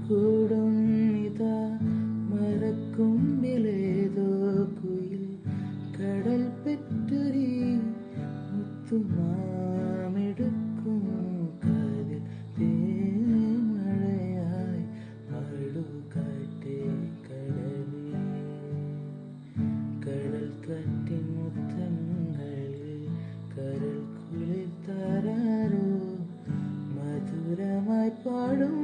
കൂടും ഇതാ മരക്കൊമ്പിലേതോ കുയിൽ കടൽ പെറ്റൊരി മുത്തുമാമെടുക്കും കാതിൽ തേൻമഴയായി പാടുകാറ്റേ കടലേ കടൽ കാറ്റിൻ മുത്തങ്ങളിൽ കരൾ കുളിർത്താരോ മധുരമായി പാടും